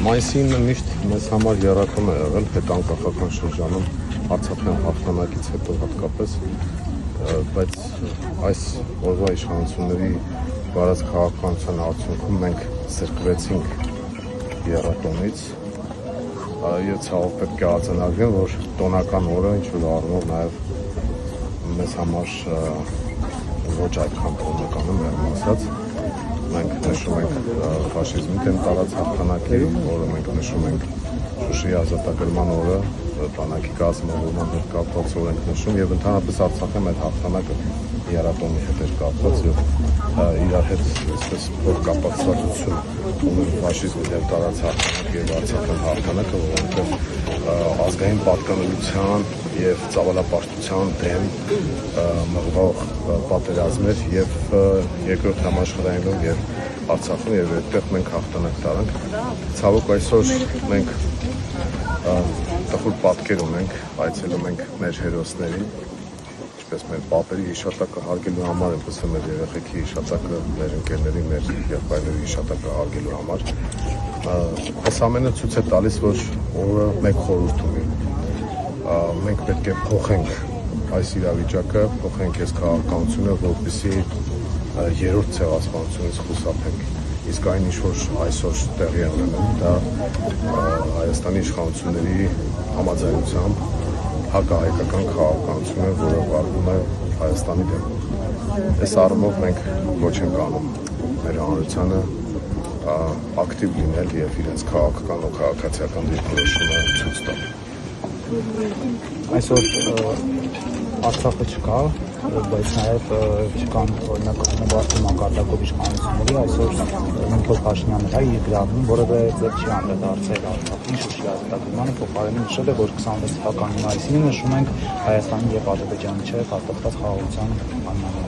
Մայիսին միշտ մեզ համար եռակոն է եղել հետանկախական շրջանում Արցախյան հաղթանակից հետո հատկապես, բայց այս օրվա իշխանությունների վարած քաղաքականության արդյունքում մենք սրկվեցինք եռակոնից եւ ցավոք պետք է արձանագրեմ, որ տոնական օրը ինչ-որ առումով նաեւ մեզ համար ոչ այդքան տոնական է մեղմ ասած։ Մենք նշում ենք ֆաշիզմի դեմ տարած հաղթանակի օրը, մենք նշում ենք Շուշիի ազատագրման օրը, բանակի կազմավորման հետ կապված օր ենք նշում եւ ընդհանրապես Արցախում այդ հաղթանակը եռատոնի հետ էր կապված եւ իրար հետ այսպես փոխկապակցվածություն ունեն ֆաշիզմի դեմ տարած հաղթանակը եւ Արցախյան հաղթանակը, որոնք ազգային պատկանելիության եւ ծավալապաշտության դեմ մղվող պատերազմներ եւ երկրորդ համաշխարհային օր եւ Արցախում եւ այդտեղ մենք հաղթանակ տարանք։ Ցավոք այսօր մենք տխուր պատկեր ունենք, այցելում ենք մեր հերոսներին, ինչպես մեր պապերի հիշատակը հարգելու համար, այնպես էլ մեր երեխեքի հիշատակը, մեր ընկերների, մեր եղբայրների հիշատակը հարգելու համար։ Այս ամենը ցույց է տալիս, որ օրը մեկ խորհուրդ ունի։ Մենք պետք է փոխենք այս իրավիճակը, փոխենք այս քաղաքականությունը, որպեսզի երրորդ ցեղասպանությունից խուսափենք։ Իսկ այն ինչ որ այսօր տեղի է ունենում, դա Հայաստանի իշխանությունների համաձայնությամբ հակահայկական քաղաքականություն է, որը վարվում է Հայաստանի դեմ։ Այս առումով մենք ոչ ենք անում մեր հանրությանը ակտիվ լինել եւ իրենց քաղաքական ու քաղաքացիական դիրքորոշումը ցույց տալ։ Այսօր Արցախը չկա, բայց նաև չկան օրինակ նվաստի մակարդակով իշխանությունների, այսօր Նիկոլ Փաշինյանը դա իր գրավում, որևէ ձև չի անդրադարձել Արցախին, Շուշիի ազատագրմանը, փոխարենը նշել է, որ 26 թվականի մայիսին նշում ենք Հայաստանի եւ Ադրբեջանի միջեւ հաստատված խաղաղության պայմանները։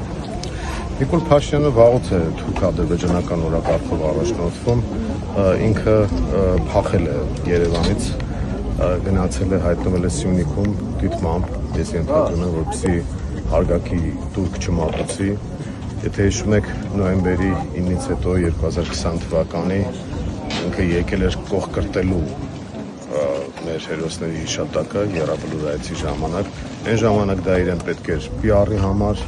Նիկոլ Փաշինյանը վաղուց է թուրք-ադրբեջանական օրակարգով առաջնորդվում, ինքը փախել է Երևանից, գնացել է, հայտնվել է Սյունիքում դիտմամբ, ես ենթադրում եմ, որպեսզի հարգաքի տուրք չմատուցի։ Եթե հիշում եք նոյեմբերի 9-ից հետո 2020 թվականի ինքը եկել էր կողկրտելու մեր հերոսների հիշատակը եռաբլուրայցի ժամանակ։ Այն ժամանակ դա իրեն պետք էր PR-ի համար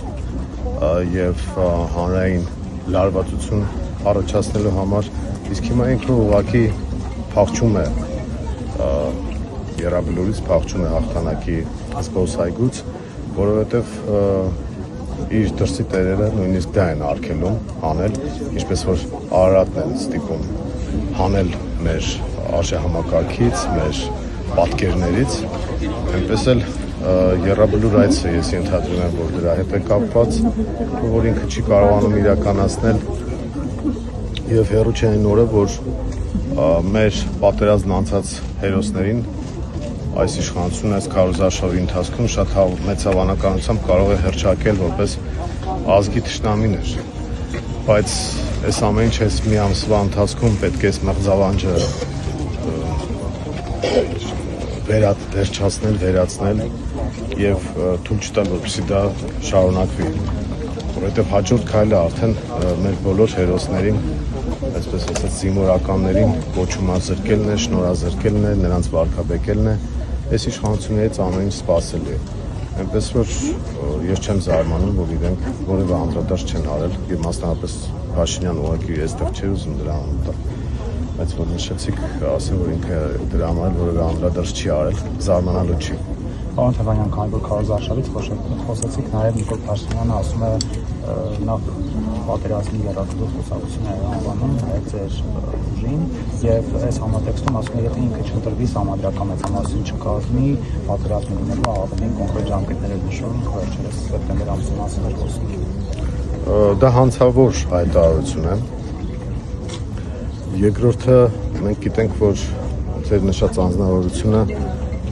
եւ հանրային լարվածություն առաջացնելու համար, իսկ հիմա ինքը ուղղակի փախչում է եռաբլուրից, փախչում է հաղթանակի զբոսայգուց, որովհետև իր դրսի տերերը նույնիսկ դա են արգելում անել, ինչպես որ Արարատն են ստիպում հանել մեր արժեհամակարգից, մեր պատկերներից, այնպես էլ եռաբլուր այցը ես ենթադրում եմ, որ դրա հետ է կապված, որ ինքը չի կարողանում իրականացնել եւ հեռու չէ այն օրը, որ մեր պատերազմն անցած հերոսներին այս իշխանությունը այս քարոզարշավի ընթացքում շատ մեծ հավանականությամբ կարող է հռչակել որպես ազգի թշնամիներ, բայց այս ամեն ինչ այս մի ամսվա ընթացքում պետք է մղձավանջը վերացնել եւ թույլ չտալ, որպեսզի դա շարունակվի, որովհետեւ հաջորդ քայլը արդեն մեր բոլոր հերոսներին, այսպես ասած զինվորականներին կոչումազրկելն է, շնորհազրկելն է, նրանց վարկաբեկելն է, այս իշխանություններից ամեն ինչ սպասելի է։ Այնպես որ ես չեմ զարմանում, որ իրենք որևէ անդրադարձ չեն արել եւ մասնավորապես Փաշինյանը ուղղակի այստեղ չէր ուզում դրա համար, բայց որ նշեցիք, ասեմ, որ ինքը դրա համար որևէ անդրադարձ չի արել, զարմանալու չի։ Պարոն Թևանյան, քանի որ քարոզարշավից խոսեցիք, նաև Նիկոլ Փաշինյանը ասում է նախ պատերազմի եռակլուր խոսակցություն է անվանում ձեր ուժին եւ այս համատեքստում ասում է, եթե ինքը չընտրվի համադրական մեծամասնություն չկազմի, պատերազմը լինելու ավելի կոնկրետ ժամկետներ է նշում, վերջերս սեպտեմբեր ամսի մասին էր խոսում։ Դա հանցավոր հայտարարություն է։ Երկրորդը մենք գիտենք, որ ձեր նշած անձնավորությունը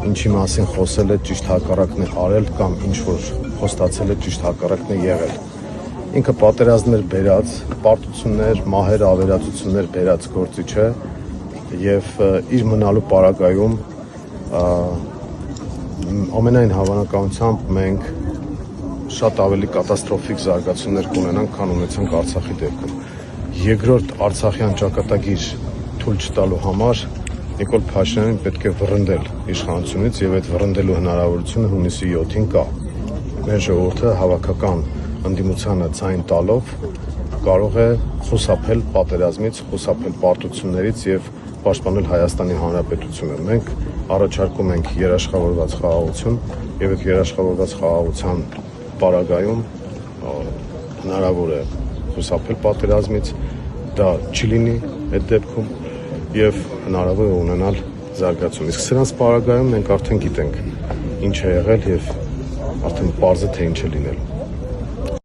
ինչի մասին խոսել է ճիշտ հակառակն է արել կամ ինչ որ խոստացել է ճիշտ հակառակն է եղել։ Ինքը պատերազմներ բերած, պարտություններ, մահեր, ավերածություններ բերած գործիչ է եւ իր մնալու պարագայում ամենայն հավանականությամբ մենք շատ ավելի կատաստրոֆիկ զարգացումներ կունենանք, քան ունեցանք Արցախի դեպքում։ երկրորդ Արցախյան ճակատագիր թույլ չտալու համար Նիկոլ Փաշինյանին պետք է վռնդել իշխանությունից եւ այդ վռնդելու հնարավորությունը հունիսի 7-ին կա։ Մեր ժողովուրդը հավաքական ընդդիմությանը ցայն տալով կարող է խուսափել պատերազմից, խուսափել պարտություններից եւ պաշտպանել Հայաստանի Հանրապետությունը։ Մենք առաջարկում ենք երաշխավորված խաղաղություն եւ այդ երաշխավորված խաղաղության պարագայում հնարավոր է խուսափել պատերազմից, դա չի լինի այդ դեպքում եւ հնարավոր է ունենալ զարգացում։ Իսկ սրանց պարագայում մենք արդեն գիտենք ինչ է եղել եւ արդեն պարզ է թե ինչ է լինելու։